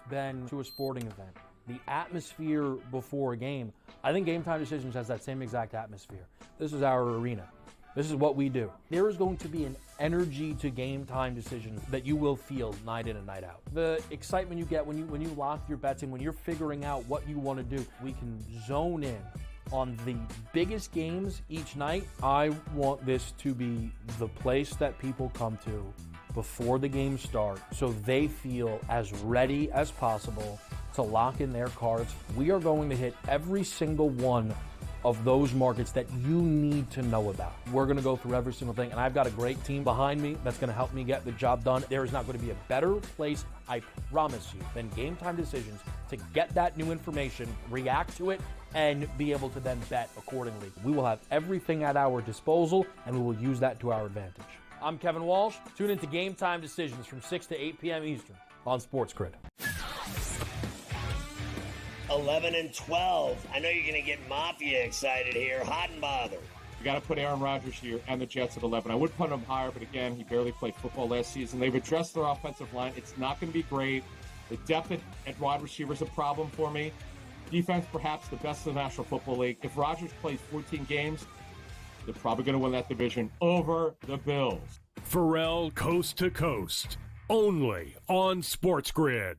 been to a sporting event, the atmosphere before a game, I think Game Time Decisions has that same exact atmosphere. This is our arena. This is what we do. There is going to be an energy to Game Time Decisions that you will feel night in and night out. The excitement you get when you lock your bets in, when you're figuring out what you want to do, we can zone in on the biggest games each night. I want this to be the place that people come to before the games start so they feel as ready as possible to lock in their cards. We are going to hit every single one of those markets that you need to know about. We're going to go through every single thing, and I've got a great team behind me that's going to help me get the job done. There is not going to be a better place, I promise you, than Game Time Decisions to get that new information, react to it, and be able to then bet accordingly. We will have everything at our disposal, and we will use that to our advantage. I'm Kevin Walsh. Tune into Game Time Decisions from 6 to 8 p.m. Eastern on SportsGrid. 11 and 12. I know you're going to get Mafia excited here. Hot and bothered. You got to put Aaron Rodgers here and the Jets at 11. I would put him higher, but again, he barely played football last season. They've addressed their offensive line. It's not going to be great. The depth at wide receiver is a problem for me. Defense, perhaps the best in the National Football League. If Rodgers plays 14 games, they're probably going to win that division over the Bills. Pharrell Coast to Coast, only on SportsGrid.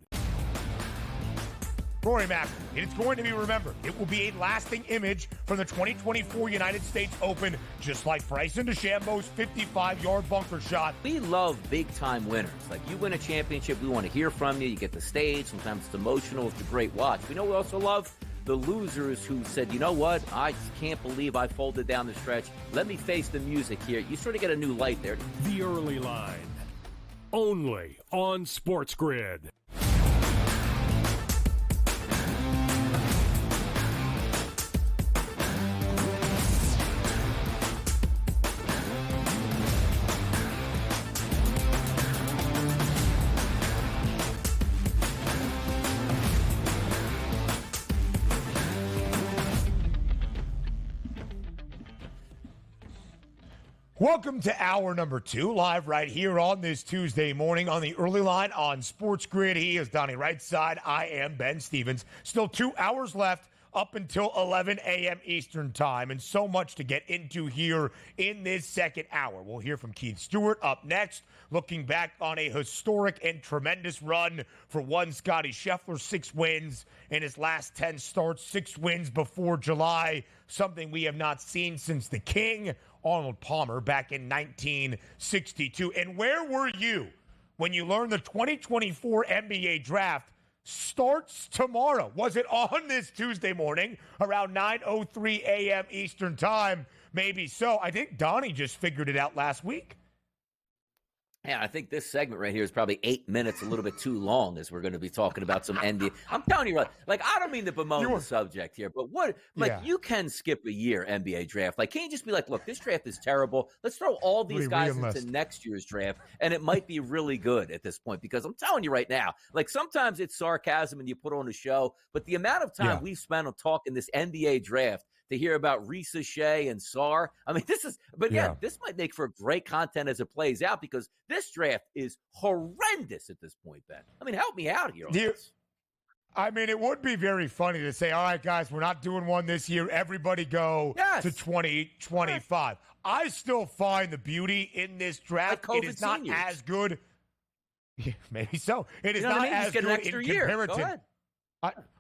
Rory McIlroy. It's going to be remembered. It will be a lasting image from the 2024 United States Open, just like Bryson DeChambeau's 55-yard bunker shot. We love big-time winners. Like, you win a championship, we want to hear from you. You get the stage. Sometimes it's emotional. It's a great watch. We know we also love the losers who said, you know what, I just can't believe I folded down the stretch. Let me face the music here. You sort of get a new light there. The Early Line, only on SportsGrid. Welcome to hour number 2, live right here on this Tuesday morning on the Early Line on SportsGrid. He is Donnie Rightside. I am Ben Stevens. Still 2 hours left up until 11 a.m. Eastern time, and so much to get into here in this second hour. We'll hear from Keith Stewart up next, looking back on a historic and tremendous run for one Scotty Scheffler. 6 wins in his last 10 starts, 6 wins before July, something we have not seen since the King, Arnold Palmer, back in 1962. And where were you when you learned the 2024 NBA draft starts tomorrow? Was it on this Tuesday morning around 9:03 a.m. Eastern time? Maybe so. I think Donnie just figured it out last week. Yeah, I think this segment right here is probably 8 minutes, a little bit too long, as we're going to be talking about some NBA. I'm telling you, like, I don't mean to bemoan the subject here, but you can skip a year NBA draft. Like, can't you just be like, look, this draft is terrible. Let's throw all these guys into next year's draft, and it might be really good at this point, because I'm telling you right now, like, sometimes it's sarcasm and you put on a show, but the amount of time we've spent on talking this NBA draft to hear about Risa Shea and Sarr. I mean, this might make for great content as it plays out, because this draft is horrendous at this point, Ben. I mean, help me out here on this. I mean, it would be very funny to say, all right, guys, we're not doing one this year. Everybody go to 2025. Right. I still find the beauty in this draft. Like it is not seniors. As good. Yeah, maybe so. It is not as good in comparison. Go ahead.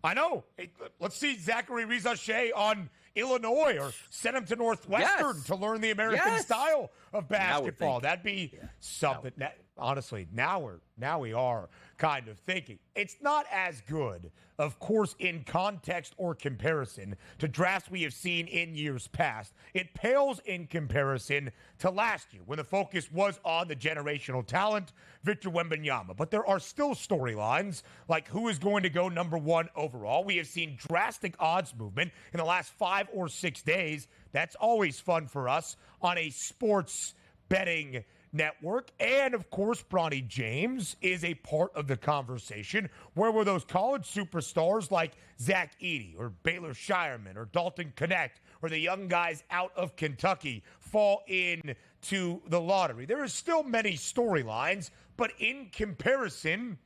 I know. Hey, let's see Zachary Risa-Shea on Illinois, or send him to Northwestern to learn the American style of basketball. That'd be something. Honestly, now we are kind of thinking. It's not as good, of course, in context or comparison to drafts we have seen in years past. It pales in comparison to last year, when the focus was on the generational talent, Victor Wembanyama. But there are still storylines, like who is going to go number 1 overall. We have seen drastic odds movement in the last 5 or 6 days. That's always fun for us on a sports betting network. And of course, Bronny James is a part of the conversation. Where were those college superstars like Zach Edey or Baylor Shireman or Dalton Knecht, or the young guys out of Kentucky fall into the lottery? There are still many storylines, but in comparison,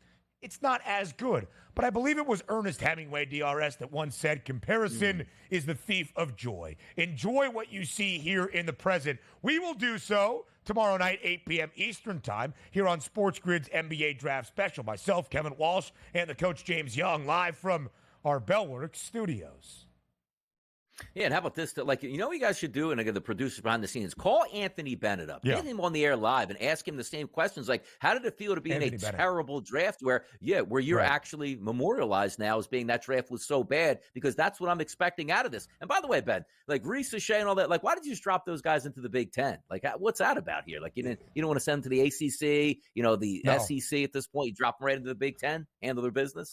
it's not as good. But I believe it was Ernest Hemingway, DRS, that once said, comparison is the thief of joy. Enjoy what you see here in the present. We will do so tomorrow night, 8 p.m. Eastern time, here on SportsGrid's NBA Draft Special. Myself, Kevin Walsh, and the coach James Young, live from our Bellworks studios. Yeah, and how about this? Like, you know what you guys should do? And again, the producers behind the scenes, call Anthony Bennett up. Get him on the air live and ask him the same questions. Like, how did it feel to be in a terrible draft where you're actually memorialized now as being that draft was so bad? Because that's what I'm expecting out of this. And by the way, Ben, like Reese Shea and all that, like, why did you just drop those guys into the Big Ten? Like, what's that about here? Like, you don't want to send them to the ACC, the SEC at this point. You drop them right into the Big Ten, handle their business.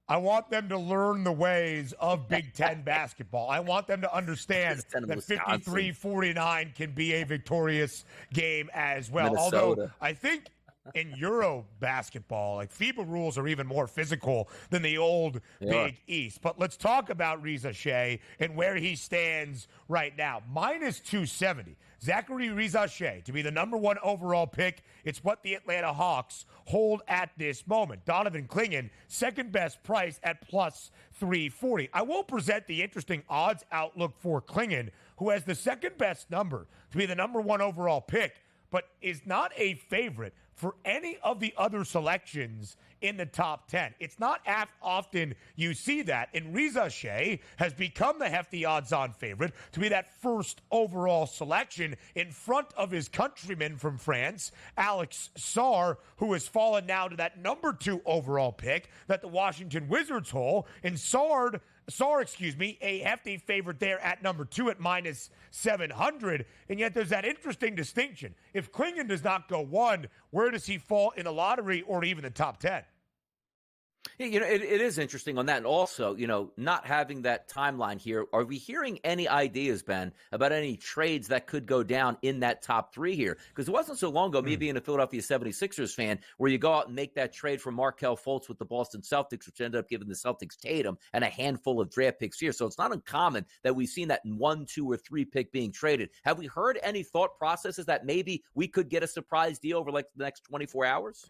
I want them to learn the ways of Big Ten basketball. I want them to understand that 53-49 can be a victorious game as well. Minnesota. Although I think in Euro basketball, like FIBA rules are even more physical than the old Big East. But let's talk about Reza Shea and where he stands right now. Minus 270. Zachary Reza Shea to be the number 1 overall pick. It's what the Atlanta Hawks hold at this moment. Donovan Clingan, second best price at plus 340. I will present the interesting odds outlook for Clingan, who has the second best number to be the number 1 overall pick, but is not a favorite for any of the other selections in the top 10. It's not often you see that, and Reza Shea has become the hefty odds-on favorite to be that first overall selection in front of his countryman from France, Alex Sarr, who has fallen now to that number 2 overall pick that the Washington Wizards hold, and Sarr, a hefty favorite there at number 2 at minus 700. And yet there's that interesting distinction. If Clingan does not go 1, where does he fall in the lottery or even the top 10? It is interesting on that. And also, not having that timeline here, are we hearing any ideas, Ben, about any trades that could go down in that top 3 here? Because it wasn't so long ago, me being a Philadelphia 76ers fan, where you go out and make that trade for Markelle Fultz with the Boston Celtics, which ended up giving the Celtics Tatum and a handful of draft picks here. So it's not uncommon that we've seen that 1, 2, or 3 pick being traded. Have we heard any thought processes that maybe we could get a surprise deal over like the next 24 hours?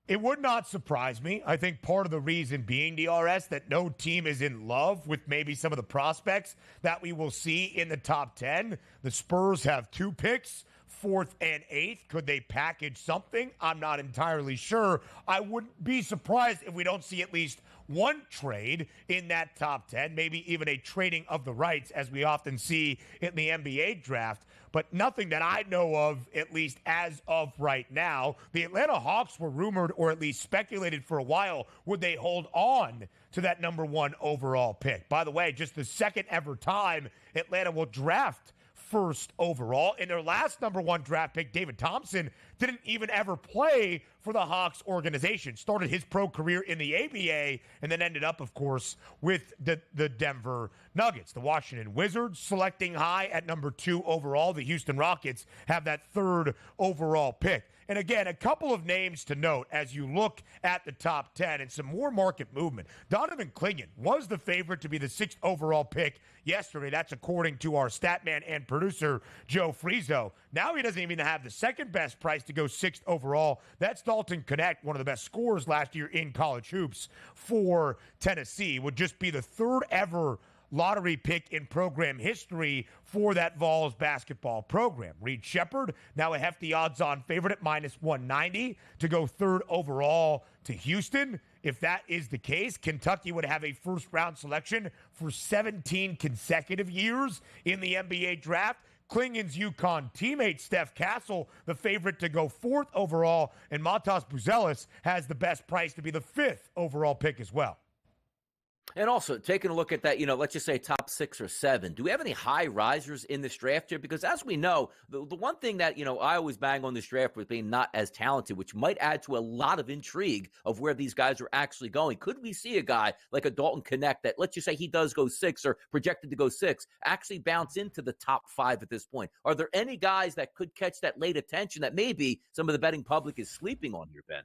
It would not surprise me. I think part of the reason being, DRS, that no team is in love with maybe some of the prospects that we will see in the top 10. The Spurs have 2 picks, 4th and 8th. Could they package something? I'm not entirely sure. I wouldn't be surprised if we don't see at least one trade in that top 10, maybe even a trading of the rights, as we often see in the NBA draft. But nothing that I know of, at least as of right now. The Atlanta Hawks were rumored, or at least speculated for a while, would they hold on to that number 1 overall pick? By the way, just the second ever time Atlanta will draft first overall. In their last number 1 draft pick, David Thompson didn't even ever play for the Hawks organization. Started his pro career in the ABA and then ended up, of course, with the Denver Nuggets. The Washington Wizards selecting high at number 2 overall. The Houston Rockets have that 3rd overall pick. And again, a couple of names to note as you look at the top 10 and some more market movement. Donovan Clingan was the favorite to be the 6th overall pick yesterday. That's according to our stat man and producer, Joe Frieso. Now he doesn't even have the second best price to go 6th overall. That's Dalton Knecht, one of the best scorers last year in college hoops for Tennessee. Would just be the 3rd ever lottery pick in program history for that Vols basketball program. Reed Shepherd, now a hefty odds-on favorite at minus 190 to go 3rd overall to Houston. If that is the case, Kentucky would have a first-round selection for 17 consecutive years in the NBA draft. Clingan's UConn teammate Steph Castle, the favorite to go 4th overall, and Matas Buzelis has the best price to be the 5th overall pick as well. And also, taking a look at that, let's just say top 6 or 7. Do we have any high risers in this draft here? Because as we know, the one thing that, I always bang on this draft with being not as talented, which might add to a lot of intrigue of where these guys are actually going. Could we see a guy like a Dalton Knecht that, let's just say he does go 6 or projected to go 6, actually bounce into the top 5 at this point? Are there any guys that could catch that late attention that maybe some of the betting public is sleeping on here, Ben?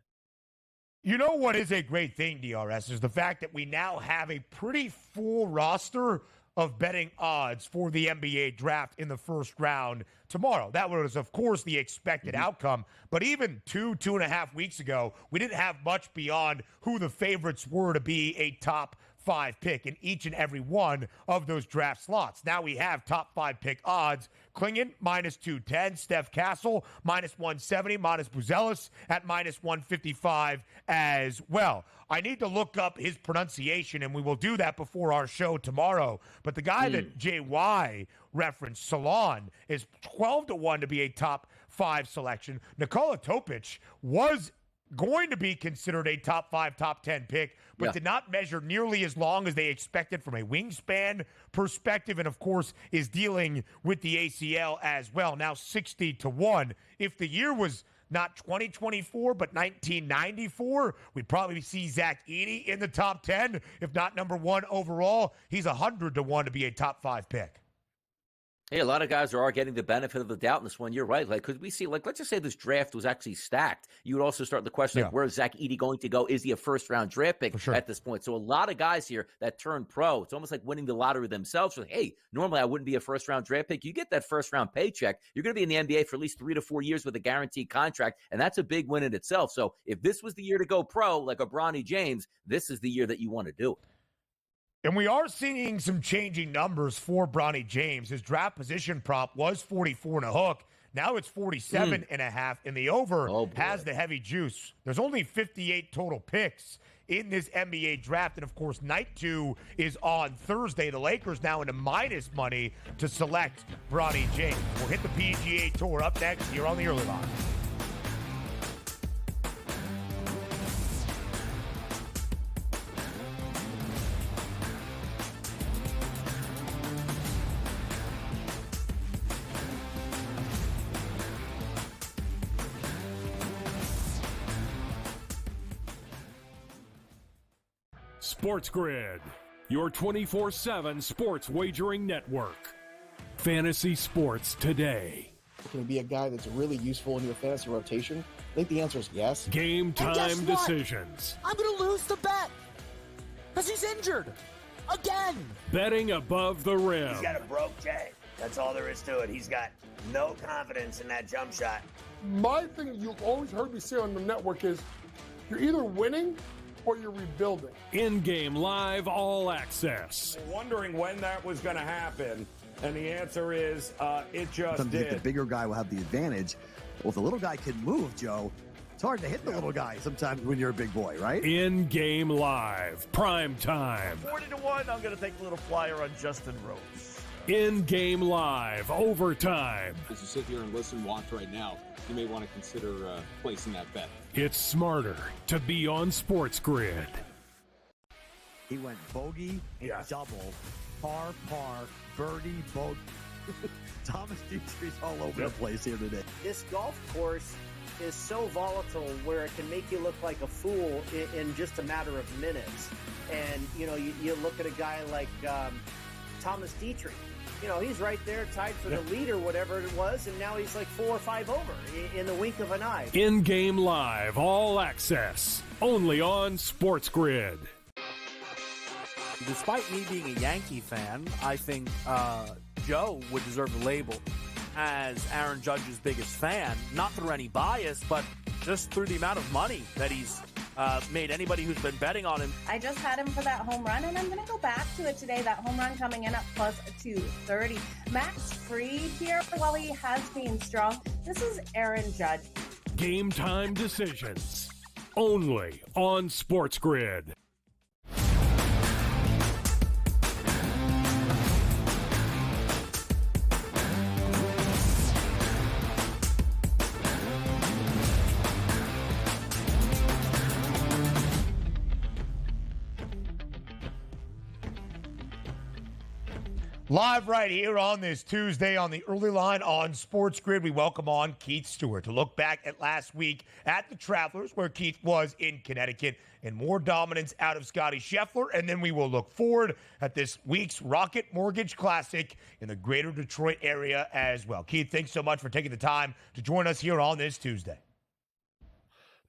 You know what is a great thing, DRS, is the fact that we now have a pretty full roster of betting odds for the NBA draft in the first round tomorrow. That was, of course, the expected outcome. But even 2.5 weeks ago, we didn't have much beyond who the favorites were to be a top 5 pick in each and every one of those draft slots. Now we have top 5 pick odds. Klingon, -210. Steph Castle, -170. Modest Buzelis at -155 as well. I need to look up his pronunciation, and we will do that before our show tomorrow. But the guy that JY referenced, Salon, is 12-1 to be a top 5 selection. Nikola Topic was going to be considered a top 5, top 10 pick, but did not measure nearly as long as they expected from a wingspan perspective, and of course is dealing with the ACL as well. Now 60-1. If the year was not 2024, but 1994, we'd probably see Zach Edey in the top 10, if not number 1 overall. He's 100-1 to be a top 5 pick. Hey, a lot of guys are getting the benefit of the doubt in this one. You're right. Like, could we see, like, let's just say this draft was actually stacked. You would also start the question, like, where's Zach Edey going to go? Is he a first-round draft pick at this point? So a lot of guys here that turn pro, it's almost like winning the lottery themselves. Like, hey, normally I wouldn't be a first-round draft pick. You get that first-round paycheck. You're going to be in the NBA for at least 3 to 4 years with a guaranteed contract, and that's a big win in itself. So if this was the year to go pro, like a Bronny James, this is the year that you want to do it. And we are seeing some changing numbers for Bronny James. His draft position prop was 44 and a hook. Now it's 47 and a half, and the over has the heavy juice. There's only 58 total picks in this NBA draft. And, of course, night 2 is on Thursday. The Lakers now into minus money to select Bronny James. We'll hit the PGA Tour up next here on the Early Line. SportsGrid, your 24/7 sports wagering network. Fantasy sports today. Can he be a guy that's really useful in your fantasy rotation? I think the answer is yes. Game time decisions. I'm going to lose the bet because he's injured again. Betting above the rim. He's got a broke J. That's all there is to it. He's got no confidence in that jump shot. My thing you've always heard me say on the network is you're either winning or you're rebuilding. In-game live all access. Wondering when that was going to happen, and the answer is it just did. The bigger guy will have the advantage. Well, if the little guy can move, Joe, it's hard to hit the little guy sometimes when you're a big boy, right? In-game live, prime time. 40-1, I'm going to take a little flyer on Justin Rose. In-game live, overtime. As you sit here and listen, watch right now, you may want to consider placing that bet. It's smarter to be on SportsGrid. He went bogey, double, par, birdie, bogey. Thomas Dietrich's all over the place here today. This golf course is so volatile where it can make you look like a fool in just a matter of minutes. And, you know, you look at a guy like Thomas Dietrich. You know, he's right there tied for the lead or whatever it was, and now he's like 4 or 5 over in the wink of an eye. In-game live, all access, only on SportsGrid. Despite me being a Yankee fan, I think Joe would deserve the label as Aaron Judge's biggest fan, not through any bias, but just through the amount of money that he's made anybody who's been betting on him. I just had him for that home run, and I'm going to go back to it today. That home run coming in at plus 230. Max Fried here, while he has been strong, this is Aaron Judge. Game time decisions, only on SportsGrid. Live right here on this Tuesday on the Early Line on SportsGrid, we welcome on Keith Stewart to look back at last week at the Travelers, where Keith was in Connecticut, and more dominance out of Scottie Scheffler. And then we will look forward at this week's Rocket Mortgage Classic in the greater Detroit area as well. Keith, thanks so much for taking the time to join us here on this Tuesday.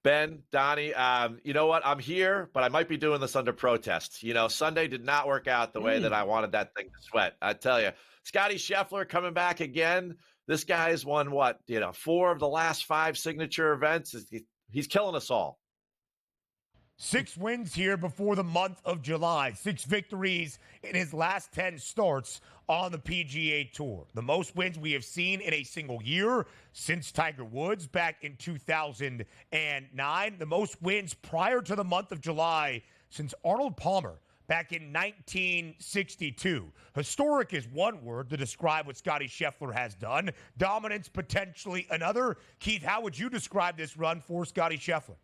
Ben, Donnie, you know what? I'm here, but I might be doing this under protest. Sunday did not work out the way that I wanted that thing to sweat. I tell you, Scotty Scheffler coming back again. This guy's won 4 of the last 5 signature events. He's killing us all. 6 wins here before the month of July. 6 victories in his last 10 starts on the PGA Tour. The most wins we have seen in a single year since Tiger Woods back in 2009. The most wins prior to the month of July since Arnold Palmer back in 1962. Historic is one word to describe what Scotty Scheffler has done. Dominance potentially another. Keith, how would you describe this run for Scotty Scheffler?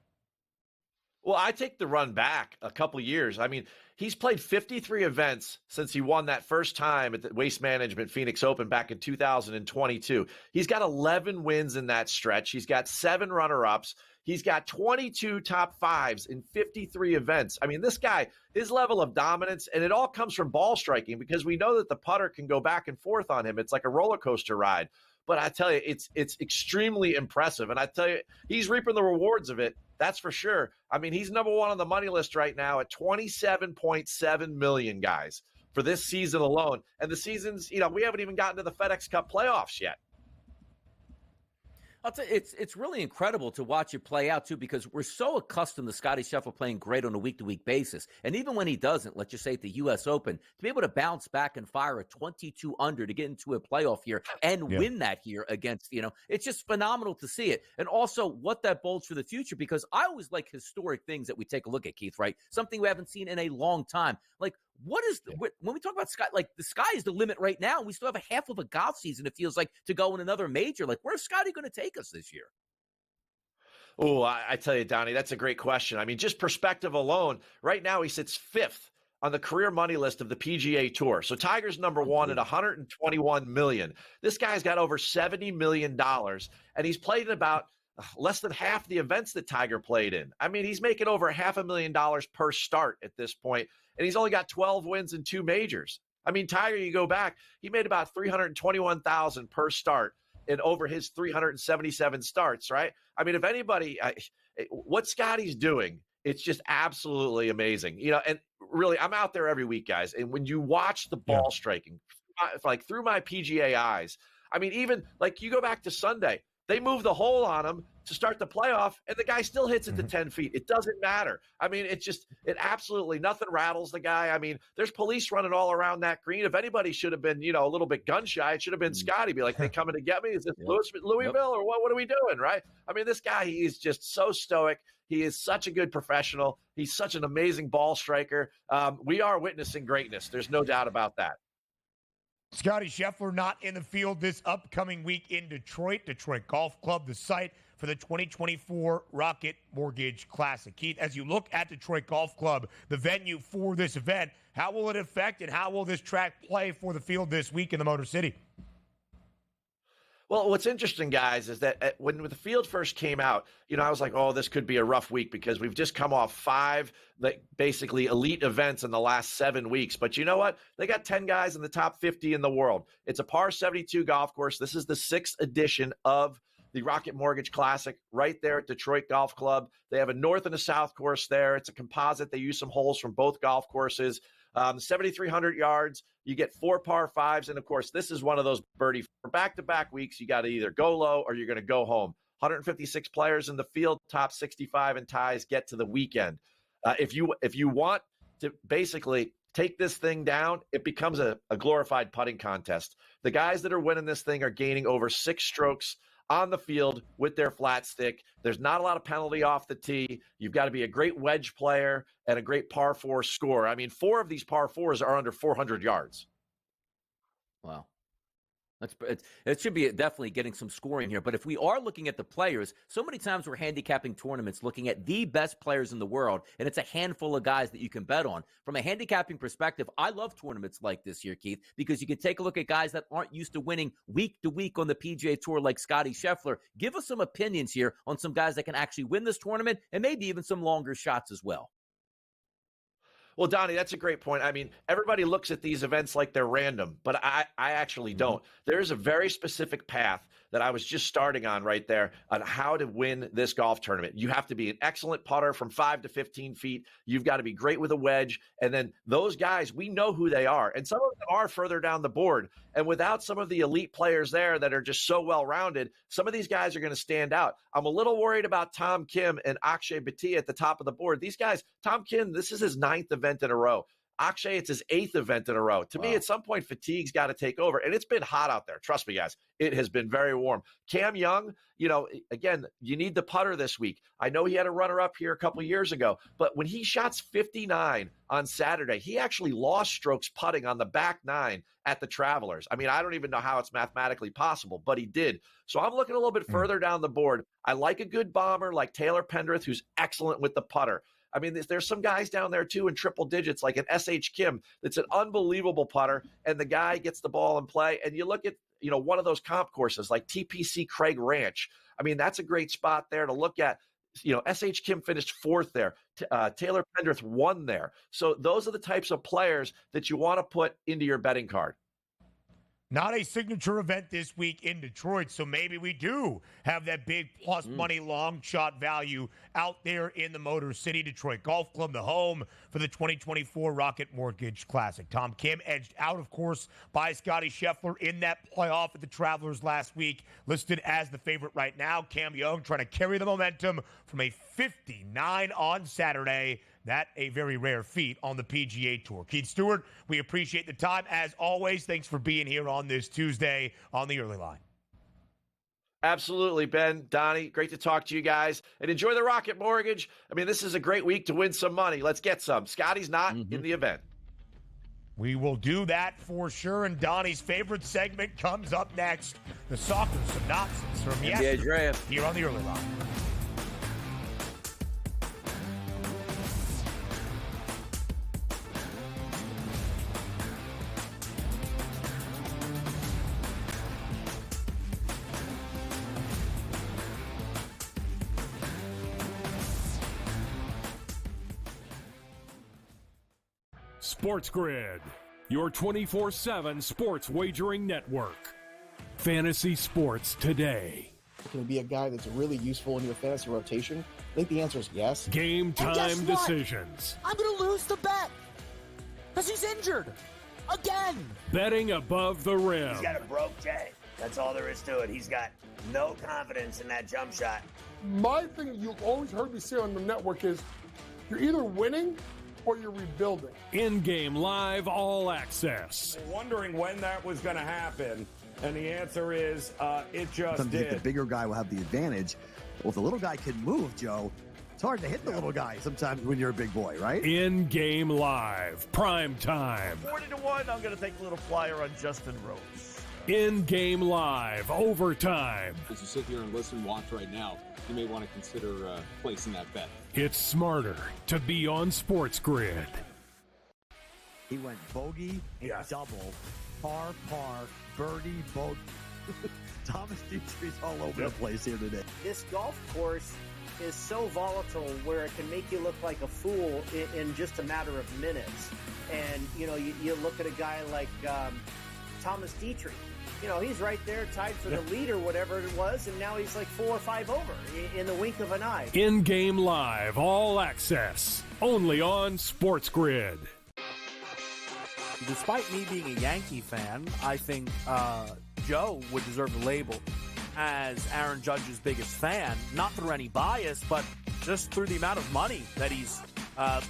Well, I take the run back a couple years. I mean, he's played 53 events since he won that first time at the Waste Management Phoenix Open back in 2022. He's got 11 wins in that stretch. He's got 7 runner-ups. He's got 22 top 5s in 53 events. I mean, this guy, his level of dominance, and it all comes from ball striking because we know that the putter can go back and forth on him. It's like a roller coaster ride. But I tell you, it's extremely impressive. And I tell you, he's reaping the rewards of it. That's for sure. I mean, he's number 1 on the money list right now at $27.7 million, guys, for this season alone. And the season's, we haven't even gotten to the FedEx Cup playoffs yet. I'll tell you, it's really incredible to watch it play out, too, because we're so accustomed to Scotty Scheffler playing great on a week-to-week basis. And even when he doesn't, let's just say at the U.S. Open, to be able to bounce back and fire a 22 under to get into a playoff here and win that here against, it's just phenomenal to see it. And also what that bodes for the future, because I always like historic things that we take a look at, Keith, right? Something we haven't seen in a long time. Like, when we talk about sky, like the sky is the limit right now. We still have a half of a golf season, it feels like, to go in another major. Like, where's Scotty going to take us this year? Oh, I tell you, Donnie, that's a great question. I mean, just perspective alone, right now he sits 5th on the career money list of the PGA Tour. So Tiger's number 1 at $121 million. This guy's got over $70 million, and he's played in about less than half the events that Tiger played in. I mean, he's making over $500,000 per start at this point, and he's only got 12 wins in 2 majors. I mean, Tiger, you go back, he made about $321,000 per start in over his 377 starts, right? I mean, if anybody, what Scotty's doing, it's just absolutely amazing. And really, I'm out there every week, guys, and when you watch the ball striking, like through my PGA eyes, I mean, even like you go back to Sunday, they move the hole on him to start the playoff, and the guy still hits it to 10 feet. It doesn't matter. I mean, it absolutely, nothing rattles the guy. I mean, there's police running all around that green. If anybody should have been, a little bit gun shy, it should have been Scotty. Be like, they coming to get me? Is this Louisville or what are we doing, right? I mean, this guy, he is just so stoic. He is such a good professional. He's such an amazing ball striker. We are witnessing greatness. There's no doubt about that. Scotty Scheffler not in the field this upcoming week in Detroit. Detroit Golf Club, the site for the 2024 Rocket Mortgage Classic. Keith, as you look at Detroit Golf Club, the venue for this event, how will it affect and how will this track play for the field this week in the Motor City? Well, what's interesting, guys, is that when the field first came out, I was like, oh, this could be a rough week because we've just come off 5 basically elite events in the last 7 weeks. But you know what? They got 10 guys in the top 50 in the world. It's a par 72 golf course. This is the 6th edition of the Rocket Mortgage Classic right there at Detroit Golf Club. They have a north and a south course there. It's a composite. They use some holes from both golf courses. 7,300 yards. You get 4 par 5s. And, of course, this is one of those birdie for back-to-back weeks. You got to either go low or you're going to go home. 156 players in the field, top 65 in ties, get to the weekend. If you want to basically take this thing down, it becomes a glorified putting contest. The guys that are winning this thing are gaining over 6 strokes on the field with their flat stick. There's not a lot of penalty off the tee. You've got to be a great wedge player and a great par 4 scorer. I mean, 4 of these par 4s are under 400 yards. Wow. It should be definitely getting some scoring here. But if we are looking at the players, so many times we're handicapping tournaments looking at the best players in the world, and it's a handful of guys that you can bet on. From a handicapping perspective, I love tournaments like this here, Keith, because you can take a look at guys that aren't used to winning week to week on the PGA Tour like Scotty Scheffler. Give us some opinions here on some guys that can actually win this tournament and maybe even some longer shots as well. Well, Donnie, that's a great point. I mean, everybody looks at these events like they're random, but I actually don't. There is a very specific path that I was just starting on right there on how to win this golf tournament. You have to be an excellent putter from 5 to 15 feet. You've got to be great with a wedge. And then those guys, we know who they are. And some of them are further down the board. And without some of the elite players there that are just so well-rounded, some of these guys are going to stand out. I'm a little worried about Tom Kim and Akshay Bhatia at the top of the board. These guys, Tom Kim, this is his 9th event in a row. Akshay, it's his 8th event in a row. To me, at some point, fatigue's got to take over. And it's been hot out there. Trust me, guys. It has been very warm. Cam Young, again, you need the putter this week. I know he had a runner-up here a couple of years ago, but when he shots 59 on Saturday, he actually lost strokes putting on the back 9 at the Travelers. I mean, I don't even know how it's mathematically possible, but he did. So I'm looking a little bit further down the board. I like a good bomber like Taylor Pendrith, who's excellent with the putter. I mean, there's some guys down there, too, in triple digits, like an S.H. Kim that's an unbelievable putter, and the guy gets the ball in play. And you look at, one of those comp courses like TPC Craig Ranch. I mean, that's a great spot there to look at. S.H. Kim finished 4th there. Taylor Pendrith won there. So those are the types of players that you want to put into your betting card. Not a signature event this week in Detroit, so maybe we do have that big plus money long shot value out there in the Motor City Detroit Golf Club, the home for the 2024 Rocket Mortgage Classic. Tom Kim edged out, of course, by Scotty Scheffler in that playoff at the Travelers last week, listed as the favorite right now. Cam Young trying to carry the momentum from a 59 on Saturday. That a very rare feat on the PGA Tour. Keith Stewart, we appreciate the time. As always, thanks for being here on this Tuesday on the Early Line. Absolutely, Ben, Donnie, great to talk to you guys. And enjoy the Rocket Mortgage. I mean, this is a great week to win some money. Let's get some. Scotty's not in the event. We will do that for sure. And Donnie's favorite segment comes up next. The soccer synopsis from NBA yesterday draft here on the Early Line. SportsGrid, your 24/7 sports wagering network. Fantasy sports today. Can he be a guy that's really useful in your fantasy rotation? I think the answer is yes. Game time decisions. I'm going to lose the bet because he's injured again. Betting above the rim. He's got a broke J. That's all there is to it. He's got no confidence in that jump shot. My thing you've always heard me say on the network is you're either winning or you're rebuilding. In-game live all access. Wondering when that was going to happen, and the answer is it just Sometimes did. the bigger guy will have the advantage. Well, if the little guy can move, Joe, it's hard to hit the little guy sometimes when you're a big boy, right? In-game live, prime time. 40-1, I'm going to take a little flyer on Justin Rose. In-game live, overtime. As you sit here and listen, watch right now, you may want to consider placing that bet. It's smarter to be on SportsGrid. He went bogey and double, par, birdie, bogey. Thomas Dietrich's all over the place here today. This golf course is so volatile where it can make you look like a fool in just a matter of minutes. And, you look at a guy like Thomas Dietrich. He's right there tied for the lead or whatever it was, and now he's like 4 or 5 over in the wink of an eye. In-game live, all access, only on SportsGrid. Despite me being a Yankee fan, I think Joe would deserve the label as Aaron Judge's biggest fan, not through any bias, but just through the amount of money that he's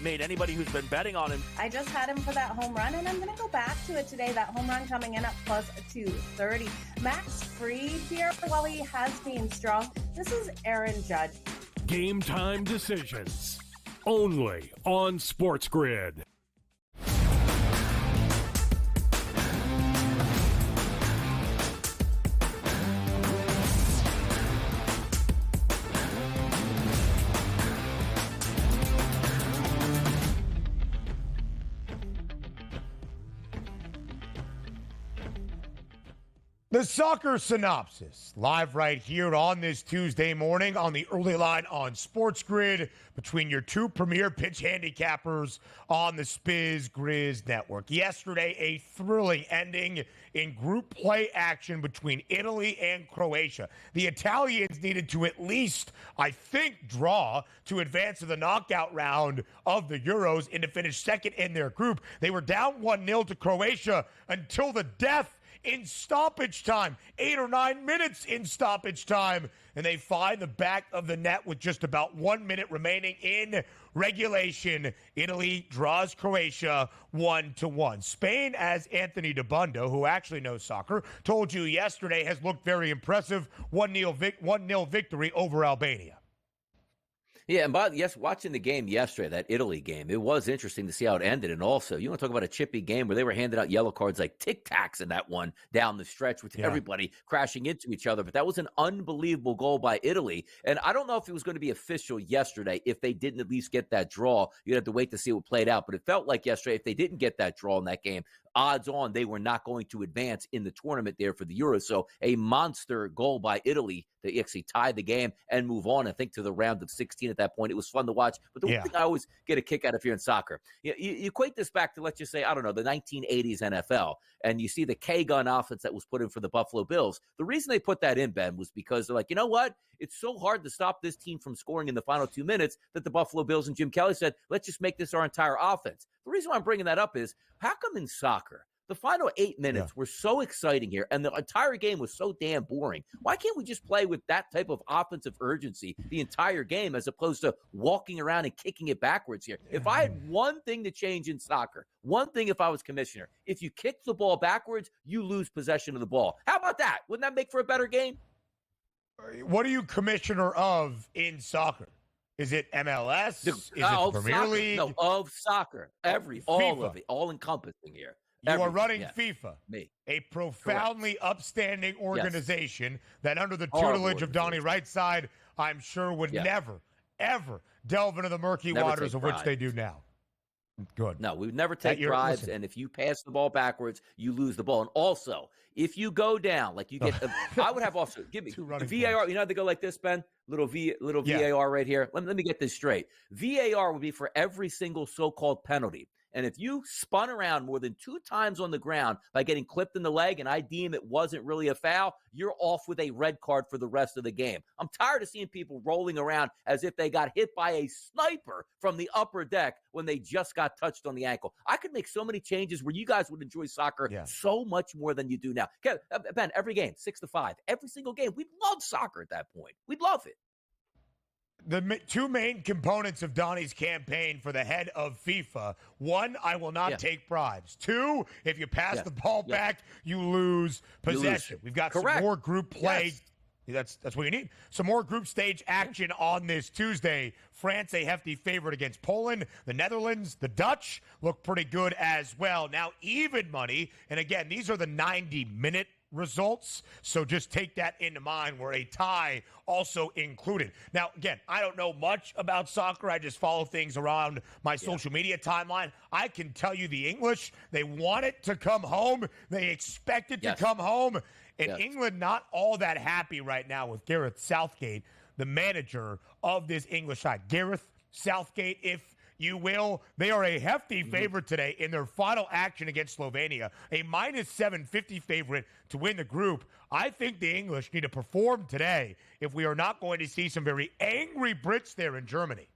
made anybody who's been betting on him. I just had him for that home run, and I'm going to go back to it today. That home run coming in at plus 230. Max Fried here, while he has been strong, this is Aaron Judge. Game time decisions, only on SportsGrid. The soccer synopsis, live right here on this Tuesday morning on the early line on SportsGrid between your two premier pitch handicappers on the Spiz Grizz network. Yesterday, a thrilling ending in group play action between Italy and Croatia. The Italians needed to at least, I think, draw to advance to the knockout round of the Euros and to finish second in their group. They were down 1-0 to Croatia until the death in stoppage time, 8 or 9 minutes in stoppage time, and they find the back of the net with just about 1 minute remaining in regulation. Italy draws Croatia 1-1. Spain, as Anthony DeBundo, who actually knows soccer, told you yesterday, has looked very impressive. 1-0 victory over Albania. Yeah, and watching the game yesterday, that Italy game, it was interesting to see how it ended. And also, you want to talk about a chippy game where they were handing out yellow cards like tic-tacs in that one down the stretch with everybody crashing into each other. But that was an unbelievable goal by Italy. And I don't know if it was going to be official yesterday if they didn't at least get that draw. You'd have to wait to see what played out. But it felt like yesterday, if they didn't get that draw in that game, odds on they were not going to advance in the tournament there for the Euros. So a monster goal by Italy to actually tie the game and move on, I think, to the round of 16 at that point. It was fun to watch. But the one thing I always get a kick out of here in soccer, you equate this back to, let's just say, I don't know, the 1980s NFL, and you see the K-gun offense that was put in for the Buffalo Bills. The reason they put that in, Ben, was because they're like, you know what? It's so hard to stop this team from scoring in the final 2 minutes that the Buffalo Bills and Jim Kelly said, let's just make this our entire offense. The reason why I'm bringing that up is, how come in soccer, the final 8 minutes were so exciting here, and the entire game was so damn boring? Why can't we just play with that type of offensive urgency the entire game as opposed to walking around and kicking it backwards here? If I had one thing to change in soccer, one thing if I was commissioner, if you kick the ball backwards, you lose possession of the ball. How about that? Wouldn't that make for a better game? What are you commissioner of in soccer? Is it MLS? Is it Premier League? No, of soccer. All of it, all encompassing here. You are running FIFA, Me. a profoundly upstanding organization that under the tutelage of Donnie Rightside, I'm sure would never, ever delve into the murky waters of which they do now. Good. No, we would never take bribes, and if you pass the ball backwards, you lose the ball. And also, if you go down, like you get, I would have also, give me the VAR. You know how they go like this, Ben? Little VAR right here. Let me get this straight. VAR would be for every single so-called penalty. And if you spun around more than 2 times on the ground by getting clipped in the leg and I deem it wasn't really a foul, you're off with a red card for the rest of the game. I'm tired of seeing people rolling around as if they got hit by a sniper from the upper deck when they just got touched on the ankle. I could make so many changes where you guys would enjoy soccer so much more than you do now. Ben, every game, 6-5, every single game. We'd love soccer at that point. We'd love it. The two main components of Donnie's campaign for the head of FIFA: 1, I will not take bribes. 2, if you pass the ball back, you lose possession. We've got some more group play. That's what you need. Some more group stage action on this Tuesday. France, a hefty favorite against Poland. The Netherlands, the Dutch look pretty good as well. Now, even money, and again, these are the 90-minute results, so just take that into mind, where a tie also included. Now, again, I don't know much about soccer. I just follow things around my social media timeline. I can tell you the English, they want it to come home. They expect it to come home. And England not all that happy right now with Gareth Southgate, the manager of this English side. Gareth Southgate, if you will. They are a hefty favorite today in their final action against Slovenia, a -750 favorite to win the group. I think the English need to perform today if we are not going to see some very angry Brits there in Germany.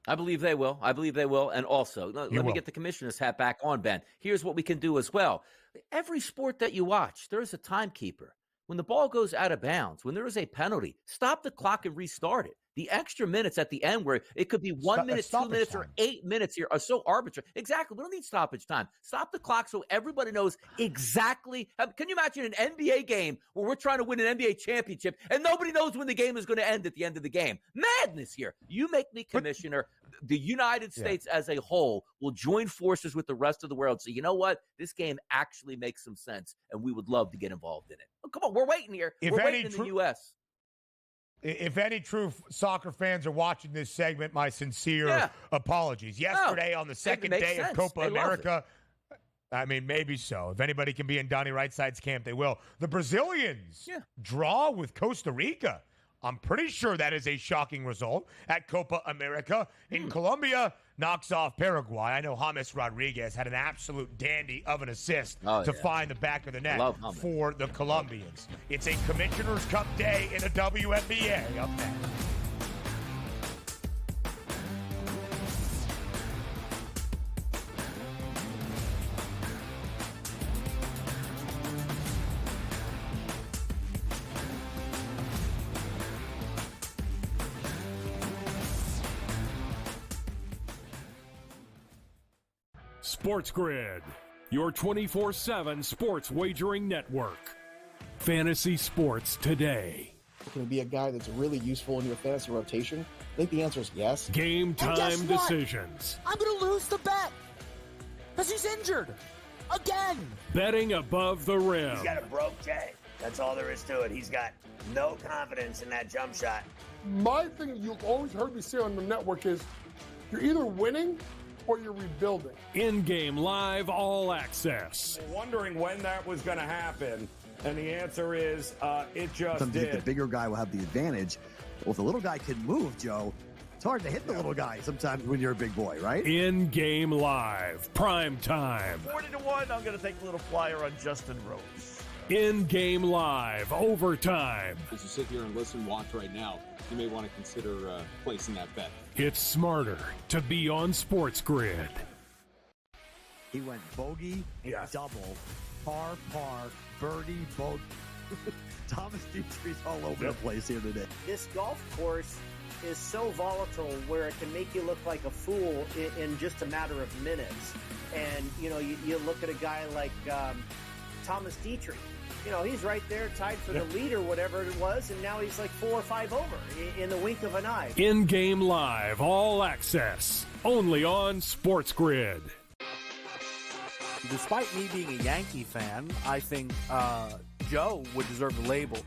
I believe they will. And also, let me get the commissioner's hat back on, Ben. Here's what we can do as well. Every sport that you watch, there's a timekeeper. When the ball goes out of bounds, when there is a penalty, stop the clock and restart it. The extra minutes at the end where it could be 1 minute, 2 minutes, or 8 minutes here are so arbitrary. Exactly. We don't need stoppage time. Stop the clock so everybody knows exactly. Can you imagine an NBA game where we're trying to win an NBA championship and nobody knows when the game is going to end at the end of the game? Madness here. You make me commissioner. The United States as a whole will join forces with the rest of the world. So you know what? This game actually makes some sense, and we would love to get involved in it. Oh, come on. We're waiting here. We're waiting in the U.S. If any true soccer fans are watching this segment, my sincere apologies. Yesterday on the second day of Copa America, I mean, maybe so. If anybody can be in Donnie Rightside camp, they will. The Brazilians draw with Costa Rica. I'm pretty sure that is a shocking result at Copa America. In Colombia, knocks off Paraguay. I know James Rodriguez had an absolute dandy of an assist to find the back of the net for the Colombians. It's a Commissioner's Cup day in the WNBA. Up next. SportsGrid, your 24/7 sports wagering network. Fantasy sports today. Can it be a guy that's really useful in your fantasy rotation? I think the answer is yes. Game time decisions. I'm going to lose the bet because he's injured again. Betting above the rim. He's got a broke J. That's all there is to it. He's got no confidence in that jump shot. My thing you've always heard me say on the network is you're either winning or you're rebuilding. In-game live all access. Wondering when that was going to happen, and the answer is it just did. The bigger guy will have the advantage. Well, if the little guy can move, Joe, it's hard to hit the little guy sometimes when you're a big boy, right? In-game live, prime time. 40-1, I'm going to take a little flyer on Justin Rose. In-game live, overtime. As you sit here and listen, watch right now, you may want to consider placing that bet. It's smarter to be on SportsGrid. He went bogey, double, par, birdie, bogey. Thomas Dietrich's all over the place here today. This golf course is so volatile where it can make you look like a fool in just a matter of minutes. And, you know, you look at a guy like Thomas Dietrich. You know, he's right there tied for the lead or whatever it was, and now he's like 4 or 5 over in the wink of an eye. In-game live, all access, only on SportsGrid. Despite me being a Yankee fan, I think Joe would deserve the label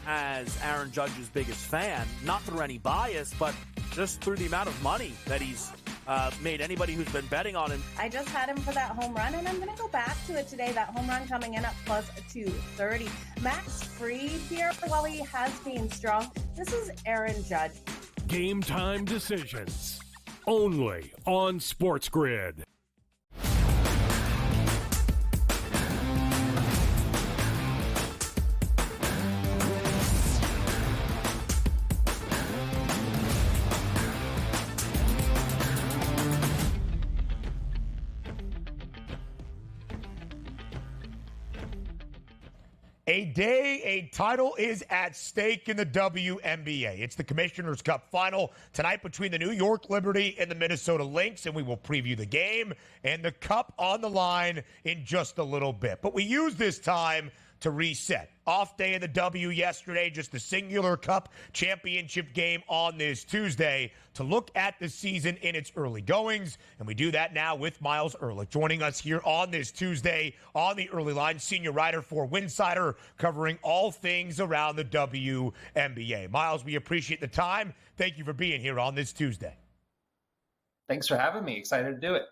as Aaron Judge's biggest fan, not through any bias, but just through the amount of money that he's made anybody who's been betting on him. I just had him for that home run, and I'm going to go back to it today. That home run coming in at plus 230. Max Fried here, while he has been strong. This is Aaron Judge. Game time decisions, only on SportsGrid. A title is at stake in the WNBA. It's the Commissioner's Cup final tonight between the New York Liberty and the Minnesota Lynx, and we will preview the game and the cup on the line in just a little bit. But we use this time to reset. Off day of the W yesterday, just the singular cup championship game on this Tuesday to look at the season in its early goings. And we do that now with Myles Ehrlich joining us here on this Tuesday on the early line, senior writer for Winsider, covering all things around the WNBA. Myles, we appreciate the time. Thank you for being here on this Tuesday. Thanks for having me. Excited to do it.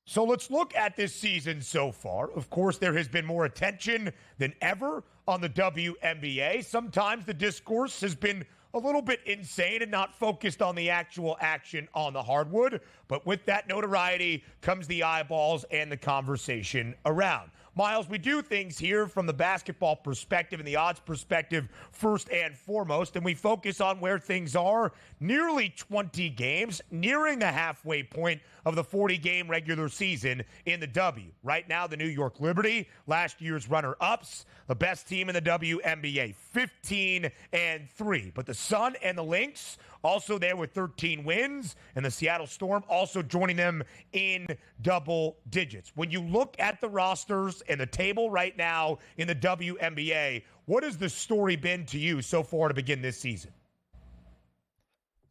So let's look at this season so far. Of course, there has been more attention than ever on the WNBA. Sometimes the discourse has been a little bit insane and not focused on the actual action on the hardwood. But with that notoriety comes the eyeballs and the conversation around. Myles, we do things here from the basketball perspective and the odds perspective first and foremost, and we focus on where things are. Nearly 20 games, nearing the halfway point of the 40-game regular season in the W. Right now, the New York Liberty, last year's runner-ups, the best team in the WNBA, 15-3. But the Sun and the Lynx also there with 13 wins, and the Seattle Storm also joining them in double digits. When you look at the rosters and the table right now in the WNBA, what has the story been to you so far to begin this season?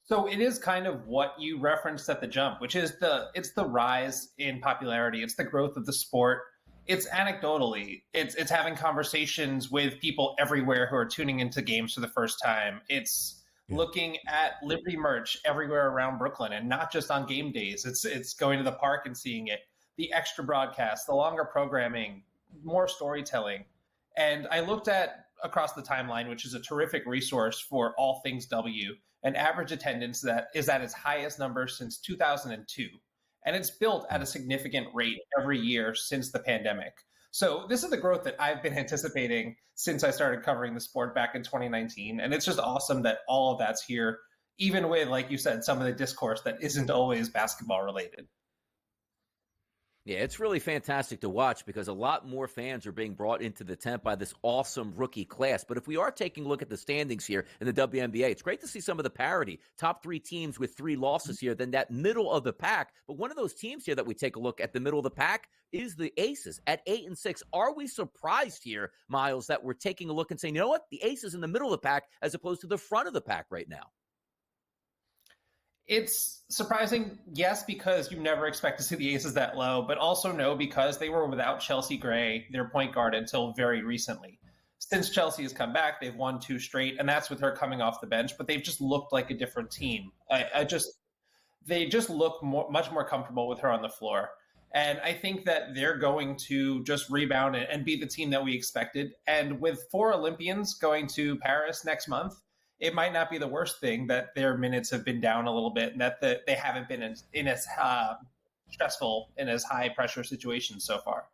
So it is kind of what you referenced at the jump, which is it's the rise in popularity. It's the growth of the sport. It's anecdotally, it's having conversations with people everywhere who are tuning into games for the first time. It's looking at Liberty merch everywhere around Brooklyn, and not just on game days. It's going to the park and seeing it. the extra broadcasts, the longer programming, more storytelling. And I looked at Across the Timeline, which is a terrific resource for all things W, an average attendance that is at its highest number since 2002. And it's built at a significant rate every year since the pandemic. So this is the growth that I've been anticipating since I started covering the sport back in 2019. And it's just awesome that all of that's here, even with, like you said, some of the discourse that isn't always basketball related. Yeah, it's really fantastic to watch because a lot more fans are being brought into the tent by this awesome rookie class. But if we are taking a look at the standings here in the WNBA, it's great to see some of the parity. Top 3 teams with 3 losses here, then that middle of the pack. But one of those teams here that we take a look at the middle of the pack is the Aces at 8-6. Are we surprised here, Myles, that we're taking a look and saying, you know what, the Aces in the middle of the pack as opposed to the front of the pack right now? It's surprising, yes, because you never expect to see the Aces that low, but also no, because they were without Chelsea Gray, their point guard, until very recently. Since Chelsea has come back, they've won 2 straight, and that's with her coming off the bench, but they've just looked like a different team. They just look much more comfortable with her on the floor. And I think that they're going to just rebound and be the team that we expected. And with 4 Olympians going to Paris next month, it might not be the worst thing that their minutes have been down a little bit and that they haven't been in as stressful and as high pressure situations so far.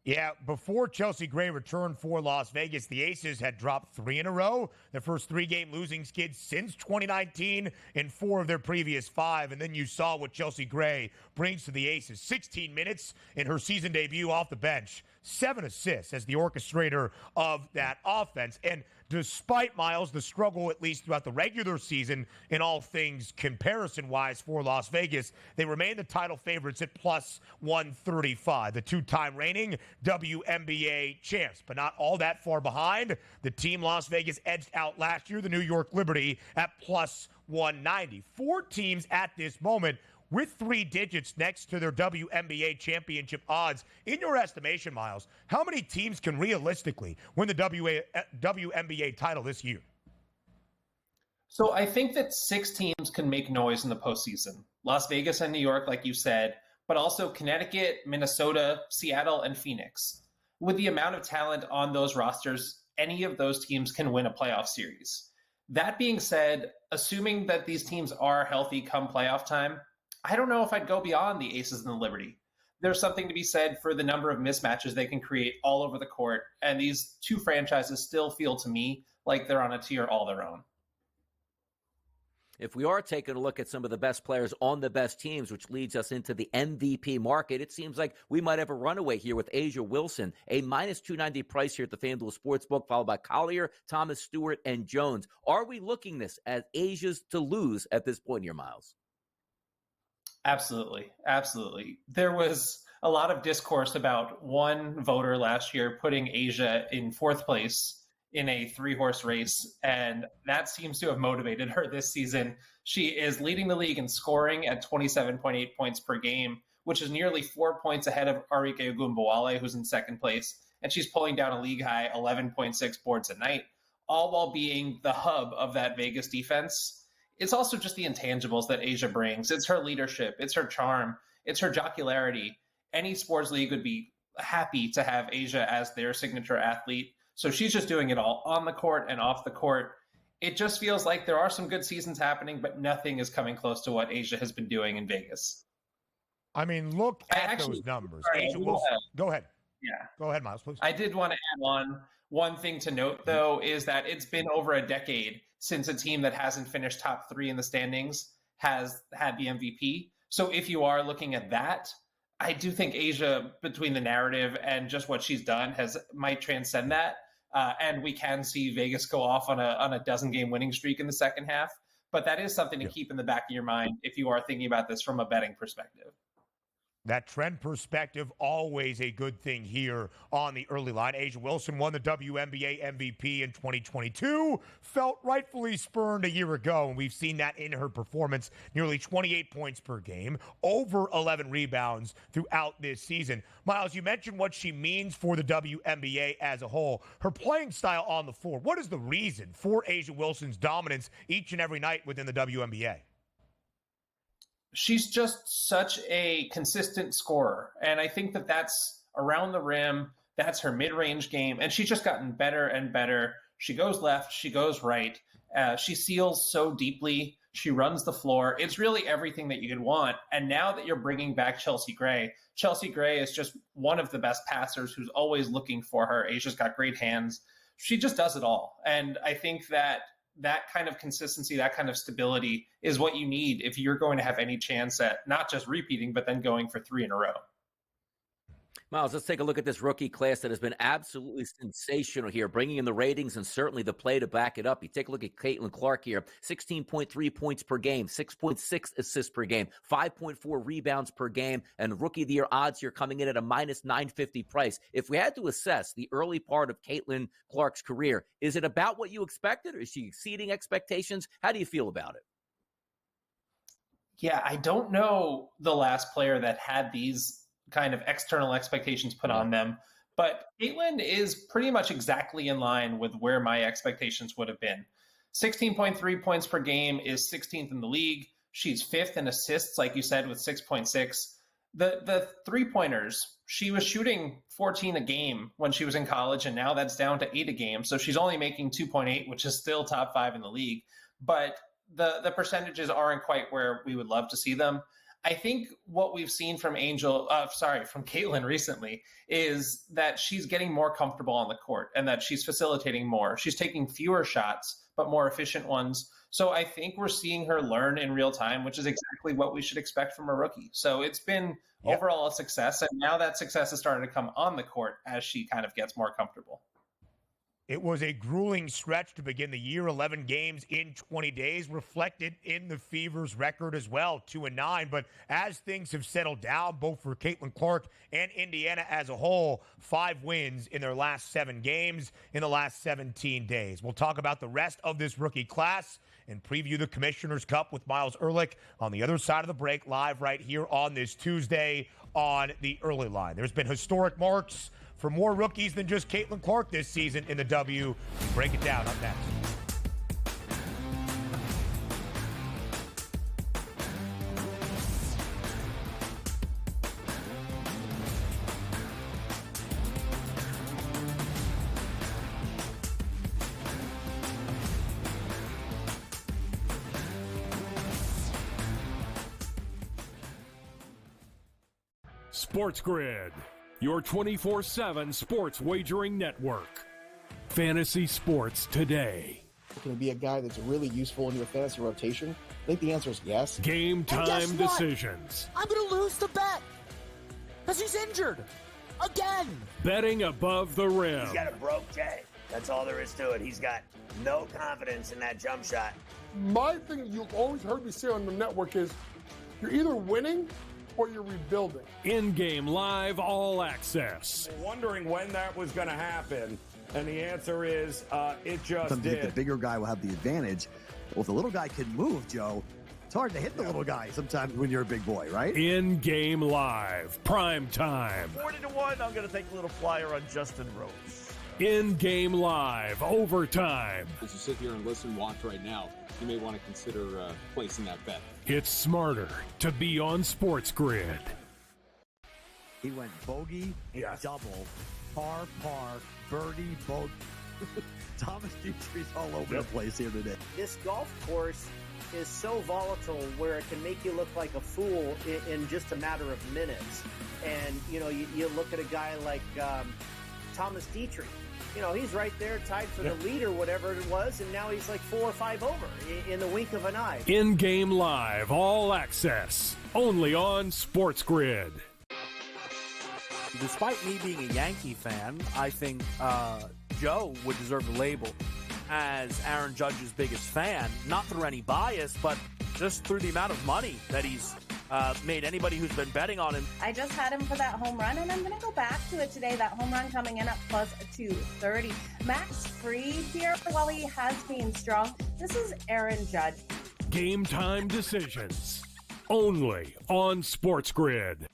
Yeah, before Chelsea Gray returned for Las Vegas, the Aces had dropped 3 in a row, their first 3-game losing skid since 2019 in 4 of their previous 5. And then you saw what Chelsea Gray brings to the Aces. 16 minutes in her season debut off the bench, 7 assists as the orchestrator of that offense. And despite, Myles, the struggle, at least throughout the regular season, in all things comparison-wise for Las Vegas, they remain the title favorites at plus 135, the 2-time reigning WNBA champs. But not all that far behind. The team Las Vegas edged out last year, the New York Liberty, at plus 190. 4 teams at this moment with 3 digits next to their WNBA championship odds. In your estimation, Myles, how many teams can realistically win the WNBA title this year? So I think that 6 teams can make noise in the postseason. Las Vegas and New York, like you said, but also Connecticut, Minnesota, Seattle, and Phoenix. With the amount of talent on those rosters, any of those teams can win a playoff series. That being said, assuming that these teams are healthy come playoff time, I don't know if I'd go beyond the Aces and the Liberty. There's something to be said for the number of mismatches they can create all over the court, and these 2 franchises still feel to me like they're on a tier all their own. If we are taking a look at some of the best players on the best teams, which leads us into the MVP market, it seems like we might have a runaway here with A'ja Wilson, a minus 290 price here at the FanDuel Sportsbook, followed by Collier, Thomas Stewart, and Jones. Are we looking this as Asia's to lose at this point here, Myles? Absolutely. Absolutely. There was a lot of discourse about one voter last year putting A'ja in 4th place in a 3-horse race, and that seems to have motivated her this season. She is leading the league in scoring at 27.8 points per game, which is nearly 4 points ahead of Arike Ogunbowale, who's in 2nd place, and she's pulling down a league-high 11.6 boards a night, all while being the hub of that Vegas defense. It's also just the intangibles that A'ja brings. It's her leadership. It's her charm. It's her jocularity. Any sports league would be happy to have A'ja as their signature athlete. So she's just doing it all on the court and off the court. It just feels like there are some good seasons happening, but nothing is coming close to what A'ja has been doing in Vegas. I mean, look at those numbers. A'ja Wilson. Go ahead. Yeah. Go ahead, Myles, please. I did want to add on one thing to note, though, is that it's been over a decade since a team that hasn't finished top 3 in the standings has had the MVP. So if you are looking at that, I do think A'ja, between the narrative and just what she's done, might transcend that. And we can see Vegas go off on a 12-game winning streak in the second half. But that is something to keep in the back of your mind if you are thinking about this from a betting perspective. That trend perspective, always a good thing here on the early line. A'ja Wilson won the WNBA MVP in 2022, felt rightfully spurned a year ago, and we've seen that in her performance. Nearly 28 points per game, over 11 rebounds throughout this season. Myles, you mentioned what she means for the WNBA as a whole. Her playing style on the floor, what is the reason for A'ja Wilson's dominance each and every night within the WNBA? she's just such a consistent scorer. And I think that that's around the rim. That's her mid-range game. And she's just gotten better and better. She goes left. She goes right. She seals so deeply. She runs the floor. It's really everything that you could want. And now that you're bringing back Chelsea Gray is just one of the best passers who's always looking for her. Asia's got great hands. She just does it all. And I think that kind of consistency, that kind of stability is what you need if you're going to have any chance at not just repeating, but then going for 3 in a row. Myles, let's take a look at this rookie class that has been absolutely sensational here, bringing in the ratings and certainly the play to back it up. You take a look at Caitlin Clark here, 16.3 points per game, 6.6 assists per game, 5.4 rebounds per game, and Rookie of the Year odds here coming in at a minus 950 price. If we had to assess the early part of Caitlin Clark's career, is it about what you expected, or is she exceeding expectations? How do you feel about it? Yeah, I don't know the last player that had these kind of external expectations put on them. But Caitlin is pretty much exactly in line with where my expectations would have been. 16.3 points per game is 16th in the league. She's 5th in assists, like you said, with 6.6. The three-pointers, she was shooting 14 a game when she was in college, and now that's down to 8 a game. So she's only making 2.8, which is still top 5 in the league. But the percentages aren't quite where we would love to see them. I think what we've seen from Caitlin recently is that she's getting more comfortable on the court and that she's facilitating more. She's taking fewer shots, but more efficient ones. So I think we're seeing her learn in real time, which is exactly what we should expect from a rookie. So it's been overall a success. And now that success is starting to come on the court as she kind of gets more comfortable. It was a grueling stretch to begin the year. 11 games in 20 days, reflected in the Fever's record as well, 2-9. But as things have settled down, both for Caitlin Clark and Indiana as a whole, 5 wins in their last 7 games in the last 17 days. We'll talk about the rest of this rookie class and preview the Commissioner's Cup with Myles Ehrlich on the other side of the break, live right here on this Tuesday on the Early Line. There's been historic marks for more rookies than just Caitlin Clark this season in the W. We break it down up next. SportsGrid, your 24/7 sports wagering network. Fantasy sports today. Can it be a guy that's really useful in your fantasy rotation? I think the answer is yes. Game time decisions. I'm going to lose the bet because he's injured again. Betting above the rim. He's got a broke J. That's all there is to it. He's got no confidence in that jump shot. My thing you've always heard me say on the network is you're either winning or you're rebuilding. In-game live all access. Wondering when that was going to happen, and the answer is it just did. The bigger guy will have the advantage. Well, if the little guy can move, Joe, it's hard to hit the little guy sometimes when you're a big boy, right? In-game live, prime time. 40-1, I'm going to take a little flyer on Justin Rose. In-game live, overtime. As you sit here and listen, watch right now, you may want to consider placing that bet. It's smarter to be on SportsGrid. He went bogey, double, par, birdie, bogey. Thomas Dietrich's all over the place here today. This golf course is so volatile where it can make you look like a fool in just a matter of minutes. And, you look at a guy like Thomas Dietrich. He's right there tied for the lead or whatever it was, and now he's like 4 or 5 over in the wink of an eye. In-game live, all access, only on SportsGrid. Despite me being a Yankee fan, I think Joe would deserve the label as Aaron Judge's biggest fan, not through any bias, but just through the amount of money that he's made anybody who's been betting on him. I just had him for that home run, and I'm going to go back to it today. That home run coming in at plus 230. Max Fried here, while he has been strong. This is Aaron Judge. Game time decisions, only on SportsGrid.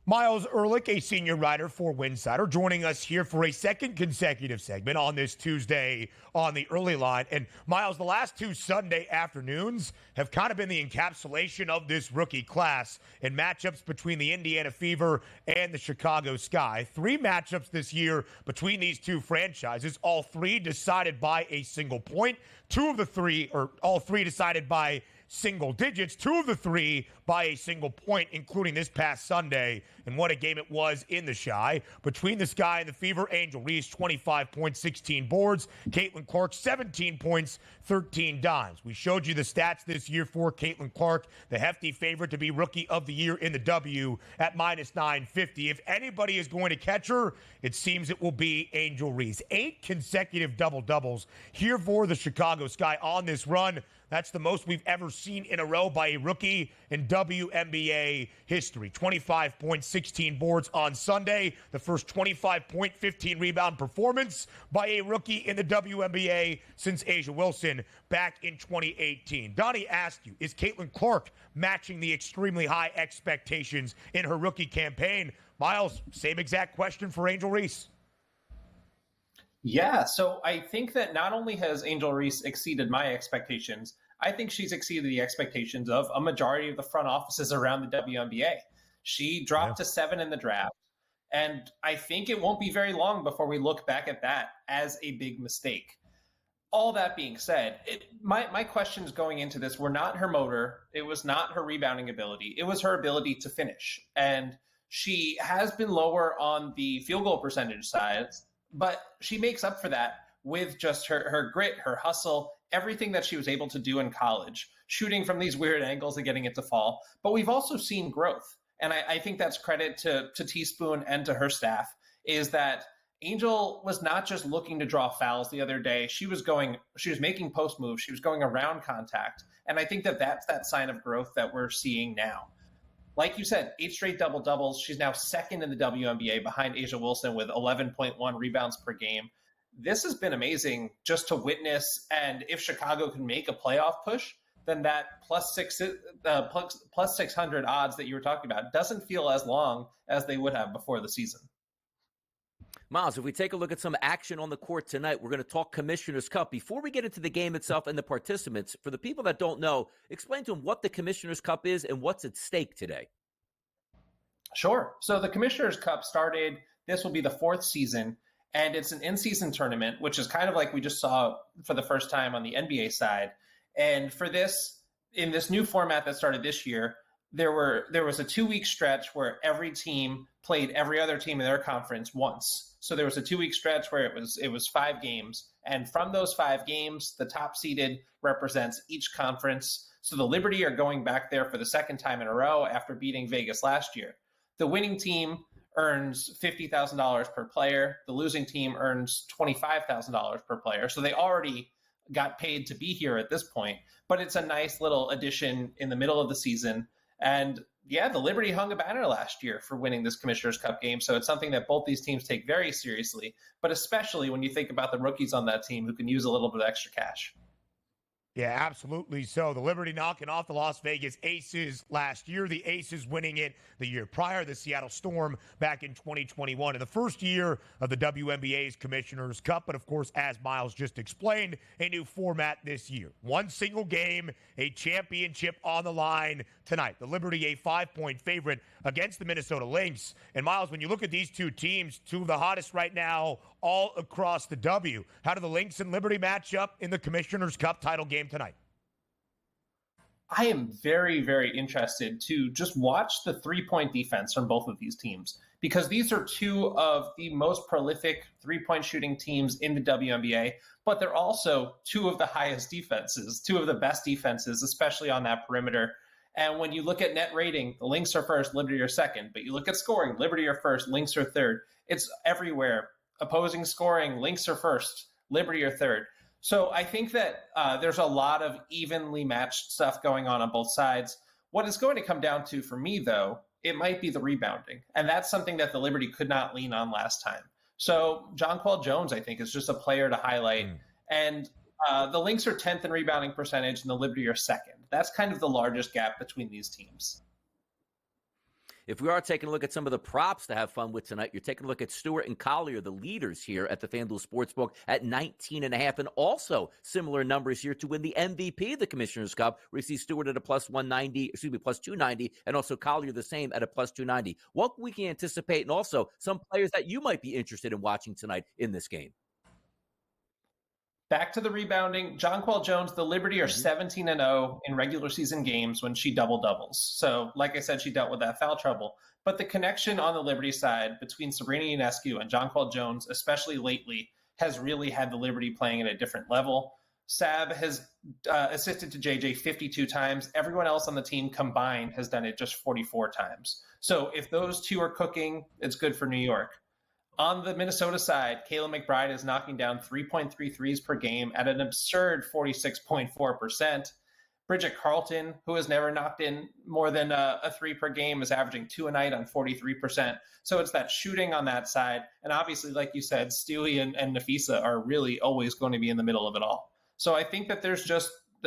Myles Ehrlich, a senior writer for Winsider, joining us here for a second consecutive segment on this Tuesday on the early line. And Myles, the last two Sunday afternoons have kind of been the encapsulation of this rookie class in matchups between the Indiana Fever and the Chicago Sky. 3 matchups this year between these two franchises, all 3 decided by a single point. All three decided by single digits, 2 of the 3 by a single point, including this past Sunday. And what a game it was in the Shy. Between the Sky and the Fever, Angel Reese, 25 points, 16 boards. Caitlin Clark, 17 points, 13 dimes. We showed you the stats this year for Caitlin Clark, the hefty favorite to be Rookie of the Year in the W at -950. If anybody is going to catch her, it seems it will be Angel Reese. 8 consecutive double-doubles here for the Chicago Sky on this run. That's the most we've ever seen in a row by a rookie in WNBA history. 25 points, 16 boards on Sunday. The first 25-point, 15-rebound performance by a rookie in the WNBA since A'ja Wilson back in 2018. Donnie asked you, is Caitlin Clark matching the extremely high expectations in her rookie campaign? Myles, same exact question for Angel Reese. Yeah, so I think that not only has Angel Reese exceeded my expectations, I think she's exceeded the expectations of a majority of the front offices around the WNBA. She dropped to 7 in the draft, and I think it won't be very long before we look back at that as a big mistake. All that being said, my questions going into this were not her motor, it was not her rebounding ability, it was her ability to finish. And she has been lower on the field goal percentage side, but she makes up for that with just her grit, her hustle, everything that she was able to do in college, shooting from these weird angles and getting it to fall. But we've also seen growth. And I think that's credit to Teaspoon and to her staff, is that Angel was not just looking to draw fouls the other day. She was making post moves. She was going around contact. And I think that that's that sign of growth that we're seeing now. Like you said, 8 straight double-doubles. She's now second in the WNBA behind A'ja Wilson with 11.1 rebounds per game. This has been amazing just to witness. And if Chicago can make a playoff push, then that plus 600 odds that you were talking about doesn't feel as long as they would have before the season. Myles, if we take a look at some action on the court tonight, we're going to talk Commissioner's Cup. Before we get into the game itself and the participants, for the people that don't know, explain to them what the Commissioner's Cup is and what's at stake today. Sure. So the Commissioner's Cup started, this will be the 4th season, and it's an in-season tournament, which is kind of like we just saw for the first time on the NBA side. And for this, in this new format that started this year, there was a 2-week stretch where every team played every other team in their conference once. So there was a 2-week stretch where it was 5 games. And from those 5 games, the top seeded represents each conference. So the Liberty are going back there for the second time in a row after beating Vegas last year. The winning team earns $50,000 per player. The losing team earns $25,000 per player. So they already got paid to be here at this point. But it's a nice little addition in the middle of the season. And yeah, the Liberty hung a banner last year for winning this Commissioner's Cup game. So it's something that both these teams take very seriously, but especially when you think about the rookies on that team who can use a little bit of extra cash. Yeah, absolutely. So the Liberty knocking off the Las Vegas Aces last year. The Aces winning it the year prior, the Seattle Storm back in 2021. In the first year of the WNBA's Commissioner's Cup. But of course, as Myles just explained, a new format this year. 1 single game, a championship on the line tonight. The Liberty, a 5-point favorite against the Minnesota Lynx. And Myles, when you look at these two teams, 2 of the hottest right now all across the W, how do the Lynx and Liberty match up in the Commissioner's Cup title game tonight? I am very, very interested to just watch the 3-point defense from both of these teams, because these are 2 of the most prolific 3-point shooting teams in the WNBA, but they're also 2 of the highest defenses, 2 of the best defenses, especially on that perimeter. And when you look at net rating, the Lynx are first, Liberty are second. But you look at scoring, Liberty are first, Lynx are third. It's everywhere. Opposing scoring, Lynx are first, Liberty are third. So I think that there's a lot of evenly matched stuff going on both sides. What it's going to come down to for me, though, it might be the rebounding. And that's something that the Liberty could not lean on last time. So Jonquel Jones, I think, is just a player to highlight. And the Lynx are 10th in rebounding percentage and the Liberty are 2nd. That's kind of the largest gap between these teams. if we are taking a look at some of the props to have fun with tonight, you're taking a look at Stewart and Collier, the leaders here at the FanDuel Sportsbook at 19.5, and also similar numbers here to win the MVP of the Commissioner's Cup. We see Stewart at a plus 290, and also Collier the same at a plus 290. What we can anticipate, and also some players that you might be interested in watching tonight in this game. Back to the rebounding. Jonquel Jones, the Liberty are 17-0 in regular season games when she double-doubles. So, like I said, she dealt with that foul trouble. But the connection on the Liberty side between Sabrina Ionescu and Jonquel Jones, especially lately, has really had the Liberty playing at a different level. Sab has assisted to JJ 52 times. Everyone else on the team combined has done it just 44 times. So if those two are cooking, it's good for New York. On the Minnesota side, Kayla McBride is knocking down 3.3 threes per game at an absurd 46.4%. Bridget Carlton, who has never knocked in more than a three per game, is averaging 2 a night on 43%. So it's that shooting on that side. And obviously, like you said, Stewie and Nafisa are really always going to be in the middle of it all. So I think that there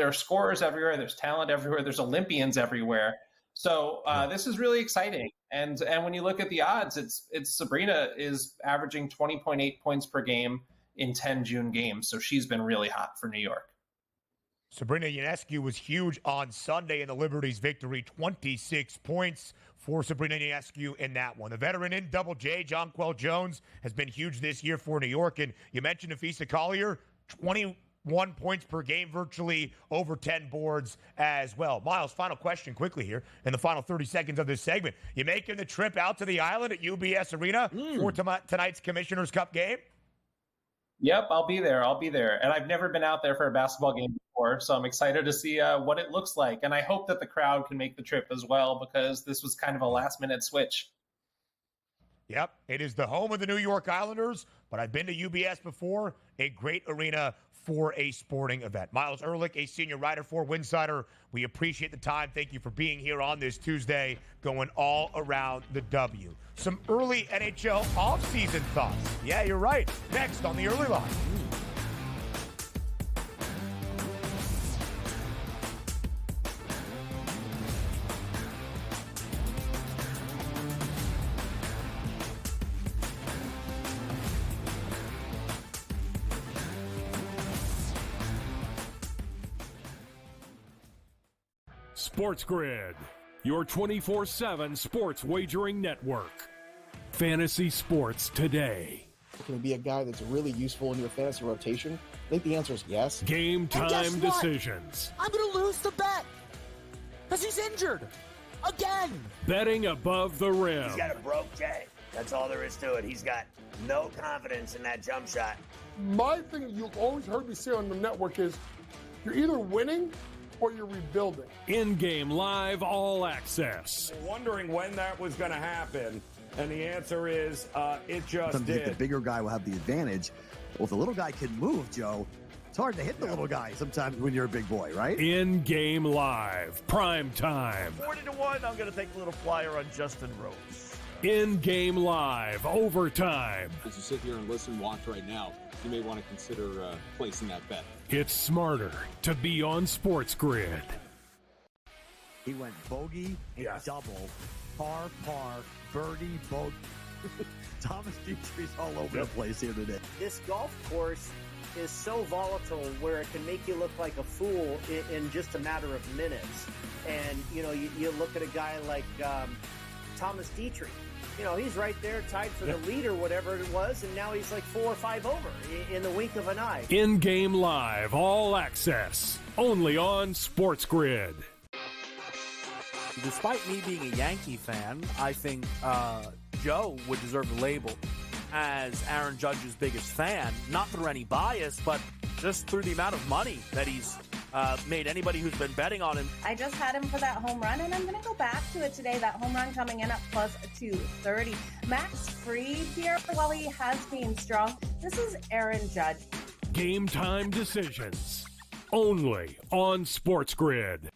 are scorers everywhere, there's talent everywhere, there's Olympians everywhere. So this is really exciting. And when you look at the odds, it's Sabrina is averaging 20.8 points per game in 10 June games. So she's been really hot for New York. Sabrina Ionescu was huge on Sunday in the Liberty's victory, 26 points for Sabrina Ionescu in that one. The veteran in Double J, Jonquel Jones, has been huge this year for New York. And you mentioned Nafisa Collier, 21 points per game, virtually over 10 boards as well. Myles, final question quickly here in the final 30 seconds of this segment. You making the trip out to the island at UBS Arena for tonight's Commissioner's Cup game? Yep, I'll be there. And I've never been out there for a basketball game before, so I'm excited to see what it looks like. And I hope that the crowd can make the trip as well, because this was kind of a last-minute switch. Yep, it is the home of the New York Islanders, but I've been to UBS before. A great arena for a sporting event. Myles Ehrlich, a senior writer for Winsider. We appreciate the time. Thank you for being here on this Tuesday, going all around the W. Some early NHL offseason thoughts. Yeah, you're right. Next on the early line. SportsGrid, your 24/7 sports wagering network. Fantasy sports today. Can he be a guy that's really useful in your fantasy rotation? I think the answer is yes. Game time decisions. I'm going to lose the bet because he's injured again. Betting above the rim. He's got a broke J. That's all there is to it. He's got no confidence in that jump shot. My thing you've always heard me say on the network is you're either winning or you're rebuilding. In-game live all access. Wondering when that was going to happen, and the answer is it just Sometimes did. the bigger guy will have the advantage. Well, if the little guy can move, Joe, it's hard to hit the little guy sometimes when you're a big boy, right? In-game live, prime time. 40-1, I'm going to take a little flyer on Justin Rose. In-game live, overtime. As you sit here and listen, watch right now, you may want to consider placing that bet. It's smarter to be on SportsGrid. He went bogey, double, par, birdie, bogey. Thomas Dietrich's all over the place here today. This golf course is so volatile where it can make you look like a fool in just a matter of minutes. And, you look at a guy like Thomas Dietrich. He's right there tied for the lead or whatever it was, and now he's like 4 or 5 over in the wink of an eye. In-game live, all access, only on SportsGrid. Despite me being a Yankee fan, I think Joe would deserve the label as Aaron Judge's biggest fan, not through any bias, but just through the amount of money that he's made anybody who's been betting on him. I just had him for that home run, and I'm going to go back to it today. That home run coming in at plus 230. Max Fried here, while he has been strong, this is Aaron Judge. Game time decisions, only on SportsGrid.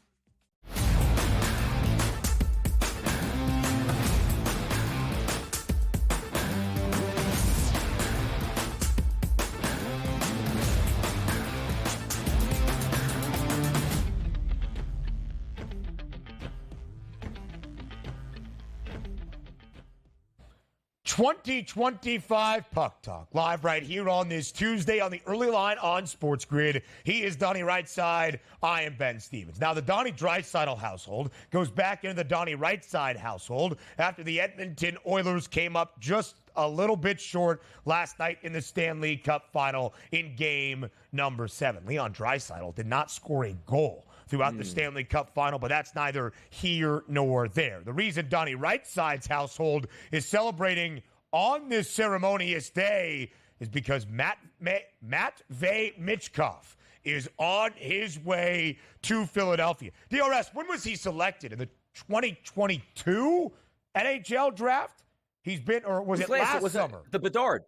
2025 Puck Talk, live right here on this Tuesday on the early line on Sports Grid. He is Donnie Rightside. I am Ben Stevens. Now, the Donnie Draisaitl household goes back into the Donnie Rightside household after the Edmonton Oilers came up just a little bit short last night in the Stanley Cup final in game number 7. Leon Draisaitl did not score a goal throughout the Stanley Cup final, but that's neither here nor there. The reason Donnie Rightside's household is celebrating on this ceremonious day is because Matvei Michkov is on his way to Philadelphia. DRS, when was he selected? In the 2022 NHL draft? He's been, or was it last summer? The Bedard.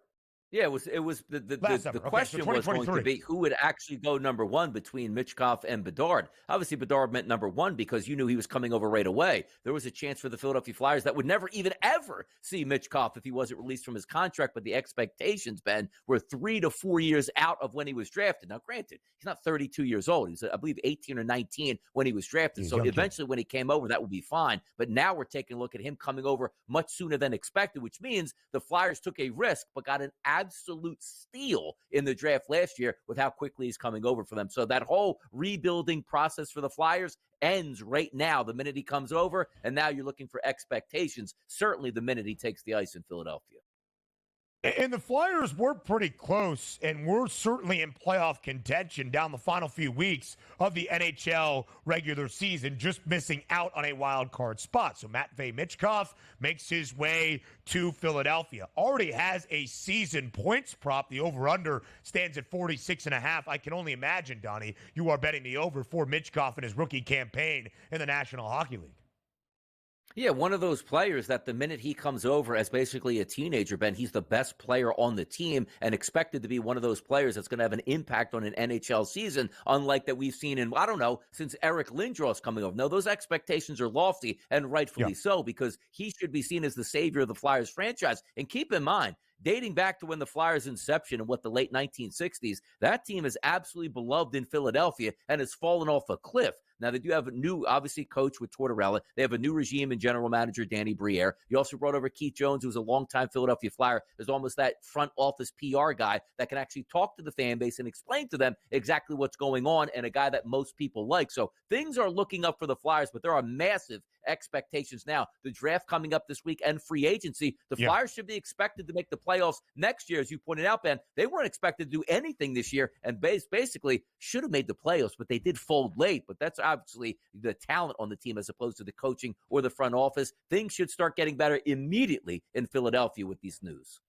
Yeah, it was the question was going to be who would actually go number 1 between Michkov and Bedard. Obviously, Bedard meant number 1 because you knew he was coming over right away. There was a chance for the Philadelphia Flyers that would never even ever see Michkov if he wasn't released from his contract. But the expectations, Ben, were 3 to 4 years out of when he was drafted. Now, granted, he's not 32 years old. He's, I believe, 18 or 19 when he was drafted. So eventually when he came over, that would be fine. But now we're taking a look at him coming over much sooner than expected, which means the Flyers took a risk but got an absolute steal in the draft last year with how quickly he's coming over for them. So that whole rebuilding process for the Flyers ends right now the minute he comes over, and now you're looking for expectations, certainly the minute he takes the ice in Philadelphia. And the Flyers were pretty close, and we're certainly in playoff contention down the final few weeks of the NHL regular season, just missing out on a wild card spot. So Matvei Michkov makes his way to Philadelphia. Already has a season points prop. The over-under stands at 46.5. I can only imagine, Donnie, you are betting the over for Michkov in his rookie campaign in the National Hockey League. Yeah, one of those players that the minute he comes over as basically a teenager, Ben, he's the best player on the team and expected to be one of those players that's going to have an impact on an NHL season, unlike that we've seen in, I don't know, since Eric Lindros coming over. No, those expectations are lofty and rightfully so, because he should be seen as the savior of the Flyers franchise. And keep in mind, dating back to when the Flyers' inception in the late 1960s, that team is absolutely beloved in Philadelphia and has fallen off a cliff. Now, they do have a new, obviously, coach with Tortorella. They have a new regime and general manager, Danny Briere. You also brought over Keith Jones, who was a longtime Philadelphia Flyer. There's almost that front office PR guy that can actually talk to the fan base and explain to them exactly what's going on, and a guy that most people like. So things are looking up for the Flyers, but there are massive expectations now. The draft coming up this week and free agency. The Flyers should be expected to make the playoffs next year, as you pointed out, Ben. They weren't expected to do anything this year and basically should have made the playoffs, but they did fold late. But that's obviously the talent on the team as opposed to the coaching or the front office. Things should start getting better immediately in Philadelphia with these news.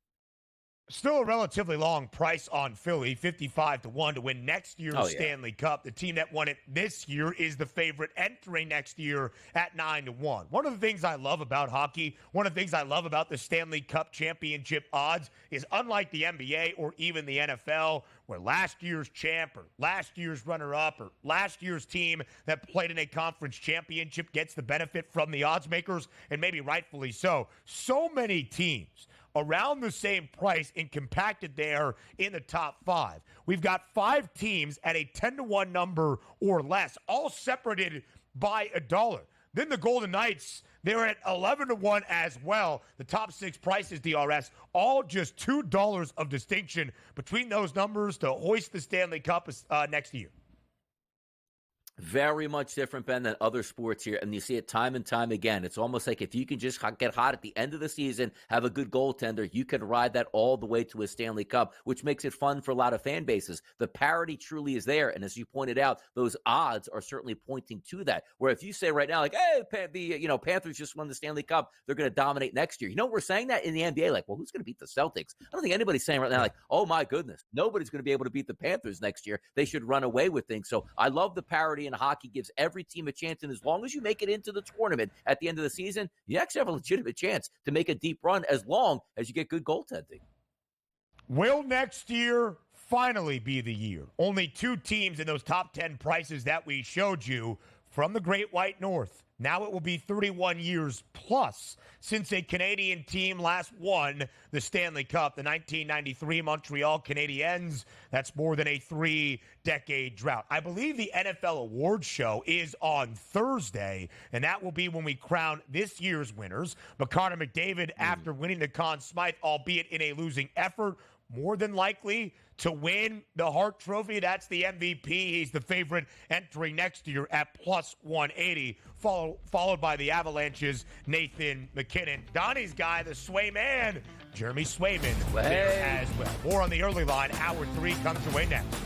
Still a relatively long price on Philly, 55-1 to win next year's Stanley Cup. The team that won it this year is the favorite entering next year at 9-1. One of the things I love about hockey, one of the things I love about the Stanley Cup championship odds is, unlike the NBA or even the NFL, where last year's champ or last year's runner-up or last year's team that played in a conference championship gets the benefit from the odds makers, and maybe rightfully so. So many teams around the same price and compacted there in the top 5. We've got 5 teams at a 10-1 number or less, all separated by $1. Then the Golden Knights, they're at 11-1 as well. The top 6 prices, DRS, all just $2 of distinction between those numbers to hoist the Stanley Cup next year. Very much different, Ben, than other sports here, and you see it time and time again. It's almost like if you can just get hot at the end of the season, have a good goaltender, you can ride that all the way to a Stanley Cup, which makes it fun for a lot of fan bases. The parity truly is there, and as you pointed out, those odds are certainly pointing to that. Where if you say right now, like, hey, the Panthers just won the Stanley Cup, they're going to dominate next year. You know, we're saying that in the NBA, like, well, who's going to beat the Celtics? I don't think anybody's saying right now, like, oh my goodness, nobody's going to be able to beat the Panthers next year. They should run away with things. So I love the parity. And hockey gives every team a chance, and as long as you make it into the tournament at the end of the season, you actually have a legitimate chance to make a deep run as long as you get good goaltending. Will next year finally be the year? Only 2 teams in those top 10 prices that we showed you from the Great White North. Now it will be 31 years plus since a Canadian team last won the Stanley Cup, the 1993 Montreal Canadiens. That's more than a 3-decade drought. I believe the NFL Awards show is on Thursday, and that will be when we crown this year's winners. But Connor McDavid, after winning the Conn Smythe, albeit in a losing effort, more than likely to win the Hart Trophy. That's the MVP. He's the favorite entering next year at plus 180, followed by the Avalanche's Nathan McKinnon. Donnie's guy, the Sway man, Jeremy Swayman, there as well. More on the early line. Hour 3 comes your way next.